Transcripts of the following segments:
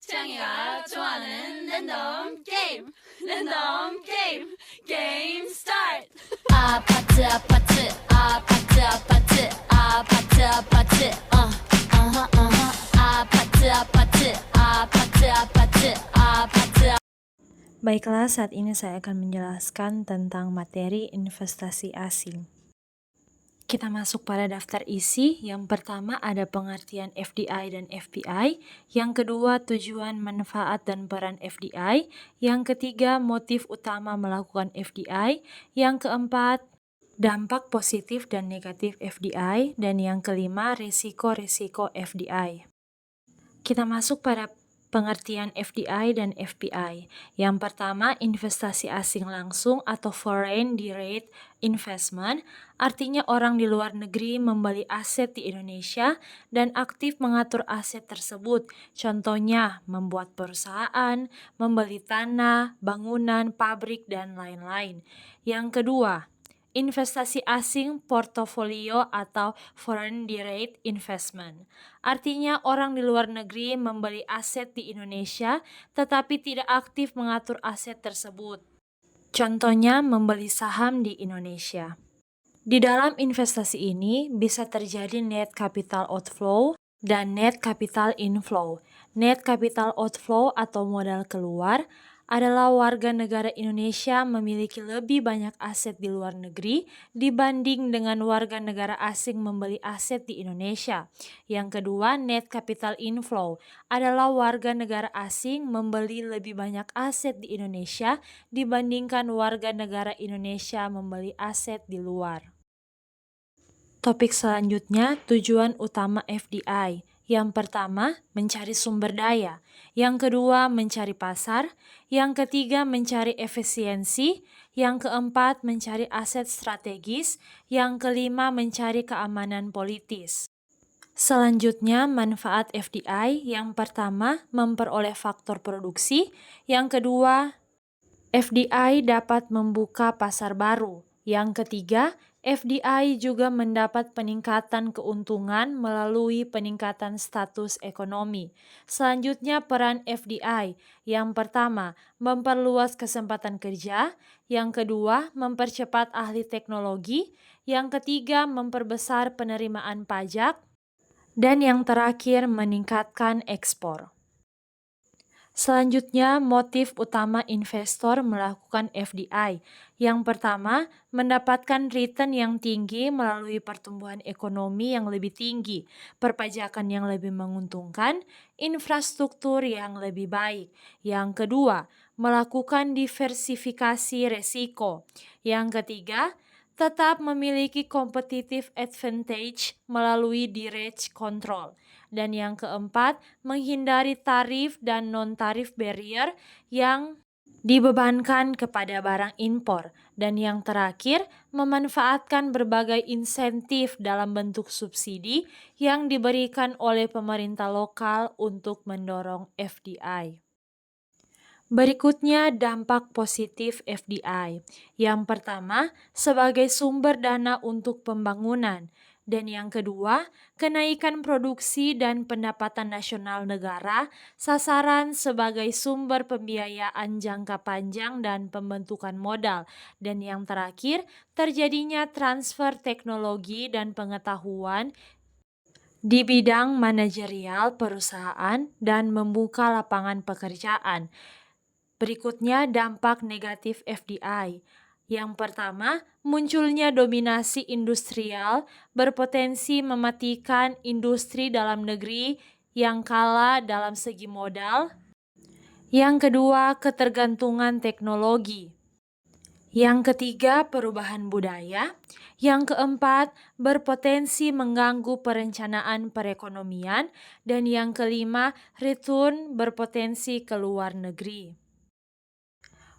창이가 좋아하는 랜덤 게임. 랜덤 게임. 게임 스타트. 아파트 아파트 아파트 아파트 아파트 아파트 아파트 아파트 아파트 아파트 아파트. Baiklah, saat ini saya akan menjelaskan tentang materi investasi asing. Kita masuk pada daftar isi. Yang pertama ada pengertian FDI dan FPI. Yang kedua tujuan, manfaat, dan peran FDI. Yang ketiga motif utama melakukan FDI. Yang keempat dampak positif dan negatif FDI. Dan yang kelima risiko-risiko FDI. Kita masuk pada pengertian FDI dan FPI. Yang pertama, investasi asing langsung atau foreign direct investment, artinya orang di luar negeri membeli aset di Indonesia dan aktif mengatur aset tersebut. Contohnya, membuat perusahaan, membeli tanah, bangunan, pabrik, dan lain-lain. Yang kedua, investasi asing portofolio atau foreign direct investment. Artinya orang di luar negeri membeli aset di Indonesia tetapi tidak aktif mengatur aset tersebut. Contohnya membeli saham di Indonesia. Di dalam investasi ini bisa terjadi net capital outflow dan net capital inflow. Net capital outflow atau modal keluar adalah warga negara Indonesia memiliki lebih banyak aset di luar negeri dibanding dengan warga negara asing membeli aset di Indonesia. Yang kedua, net capital inflow adalah warga negara asing membeli lebih banyak aset di Indonesia dibandingkan warga negara Indonesia membeli aset di luar. Topik selanjutnya, tujuan utama FDI. Yang pertama, mencari sumber daya. Yang kedua, mencari pasar. Yang ketiga, mencari efisiensi. Yang keempat, mencari aset strategis. Yang kelima, mencari keamanan politis. Selanjutnya, manfaat FDI. Yang pertama, memperoleh faktor produksi. Yang kedua, FDI dapat membuka pasar baru. Yang ketiga, FDI juga mendapat peningkatan keuntungan melalui peningkatan status ekonomi. Selanjutnya, peran FDI. Yang pertama, memperluas kesempatan kerja. Yang kedua, mempercepat ahli teknologi. Yang ketiga, memperbesar penerimaan pajak. Dan yang terakhir, meningkatkan ekspor. Selanjutnya, motif utama investor melakukan FDI. Yang pertama, mendapatkan return yang tinggi melalui pertumbuhan ekonomi yang lebih tinggi, perpajakan yang lebih menguntungkan, infrastruktur yang lebih baik. Yang kedua, melakukan diversifikasi resiko. Yang ketiga, tetap memiliki competitive advantage melalui direct control. Dan yang keempat, menghindari tarif dan non-tarif barrier yang dibebankan kepada barang impor. Dan yang terakhir, memanfaatkan berbagai insentif dalam bentuk subsidi yang diberikan oleh pemerintah lokal untuk mendorong FDI. Berikutnya, dampak positif FDI. Yang pertama, sebagai sumber dana untuk pembangunan. Dan yang kedua, kenaikan produksi dan pendapatan nasional negara, sasaran sebagai sumber pembiayaan jangka panjang dan pembentukan modal. Dan yang terakhir, terjadinya transfer teknologi dan pengetahuan di bidang manajerial perusahaan dan membuka lapangan pekerjaan. Berikutnya, dampak negatif FDI. Yang pertama, munculnya dominasi industrial berpotensi mematikan industri dalam negeri yang kalah dalam segi modal. Yang kedua, ketergantungan teknologi. Yang ketiga, perubahan budaya. Yang keempat, berpotensi mengganggu perencanaan perekonomian. Dan yang kelima, return berpotensi ke luar negeri.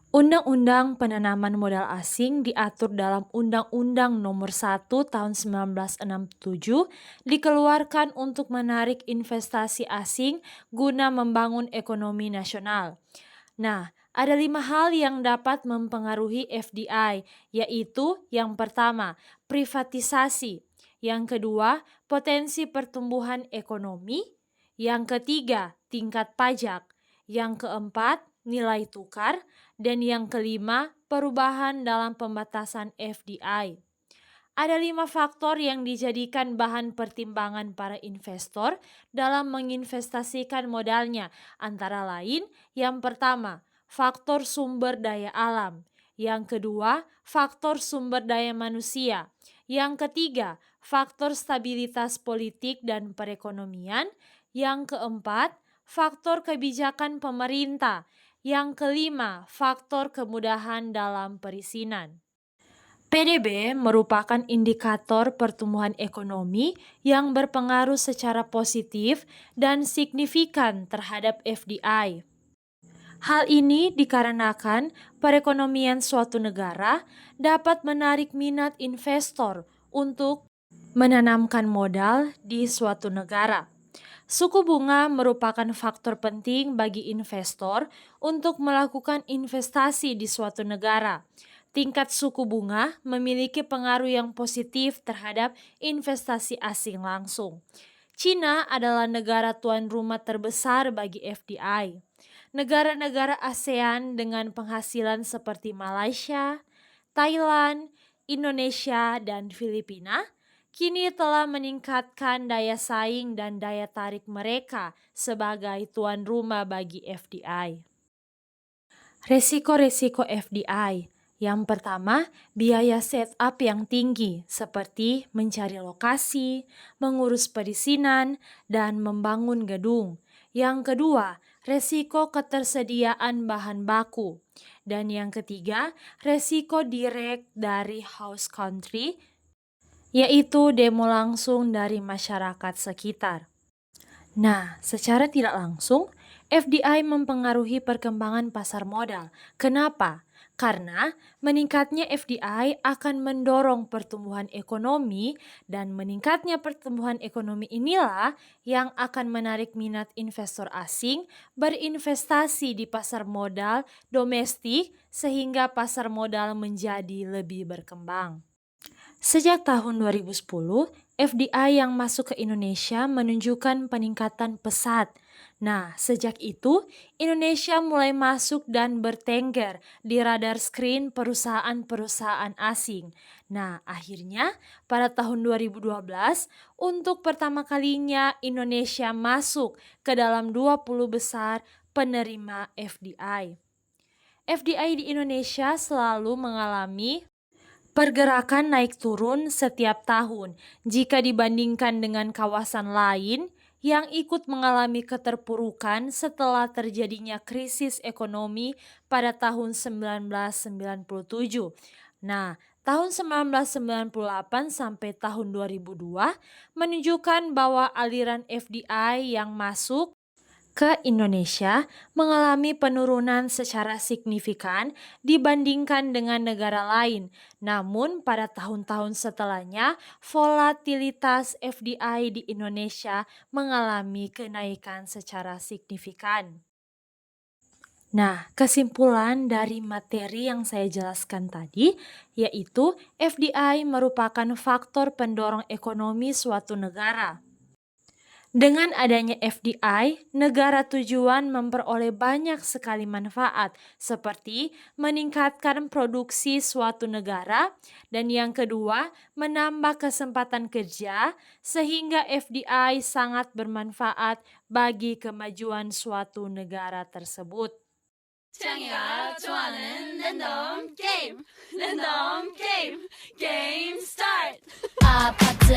Undang-Undang Penanaman Modal Asing diatur dalam Undang-Undang Nomor 1 Tahun 1967 dikeluarkan untuk menarik investasi asing guna membangun ekonomi nasional. Nah, ada 5 hal yang dapat mempengaruhi FDI, yaitu yang pertama, privatisasi. Yang kedua, potensi pertumbuhan ekonomi. Yang ketiga, tingkat pajak. Yang keempat, nilai tukar. Dan yang kelima, perubahan dalam pembatasan FDI. Ada 5 faktor yang dijadikan bahan pertimbangan para investor dalam menginvestasikan modalnya. Antara lain, yang pertama, faktor sumber daya alam. Yang kedua, faktor sumber daya manusia. Yang ketiga, faktor stabilitas politik dan perekonomian. Yang keempat, faktor kebijakan pemerintah. Yang kelima, faktor kemudahan dalam perizinan. PDB merupakan indikator pertumbuhan ekonomi yang berpengaruh secara positif dan signifikan terhadap FDI. Hal ini dikarenakan perekonomian suatu negara dapat menarik minat investor untuk menanamkan modal di suatu negara. Suku bunga merupakan faktor penting bagi investor untuk melakukan investasi di suatu negara. Tingkat suku bunga memiliki pengaruh yang positif terhadap investasi asing langsung. China adalah negara tuan rumah terbesar bagi FDI. Negara-negara ASEAN dengan penghasilan seperti Malaysia, Thailand, Indonesia, dan Filipina kini telah meningkatkan daya saing dan daya tarik mereka sebagai tuan rumah bagi FDI. Resiko-resiko FDI. Yang pertama, biaya setup yang tinggi seperti mencari lokasi, mengurus perizinan, dan membangun gedung. Yang kedua, resiko ketersediaan bahan baku. Dan yang ketiga, resiko direct dari host country, yaitu demo langsung dari masyarakat sekitar. Nah, secara tidak langsung, FDI mempengaruhi perkembangan pasar modal. Kenapa? Karena meningkatnya FDI akan mendorong pertumbuhan ekonomi dan meningkatnya pertumbuhan ekonomi inilah yang akan menarik minat investor asing berinvestasi di pasar modal domestik sehingga pasar modal menjadi lebih berkembang. Sejak tahun 2010, FDI yang masuk ke Indonesia menunjukkan peningkatan pesat. Nah, sejak itu Indonesia mulai masuk dan bertengger di radar screen perusahaan-perusahaan asing. Nah, akhirnya pada tahun 2012 untuk pertama kalinya Indonesia masuk ke dalam 20 besar penerima FDI. FDI di Indonesia selalu mengalami pergerakan naik turun setiap tahun jika dibandingkan dengan kawasan lain yang ikut mengalami keterpurukan setelah terjadinya krisis ekonomi pada tahun 1997. Nah, tahun 1998 sampai tahun 2002 menunjukkan bahwa aliran FDI yang masuk ke Indonesia mengalami penurunan secara signifikan dibandingkan dengan negara lain. Namun pada tahun-tahun setelahnya, volatilitas FDI di Indonesia mengalami kenaikan secara signifikan. Nah, kesimpulan dari materi yang saya jelaskan tadi, yaitu FDI merupakan faktor pendorong ekonomi suatu negara. Dengan adanya FDI, negara tujuan memperoleh banyak sekali manfaat seperti meningkatkan produksi suatu negara dan yang kedua, menambah kesempatan kerja sehingga FDI sangat bermanfaat bagi kemajuan suatu negara tersebut. 창이가 좋아하는 랜덤 게임, 게임 스타트. 아파트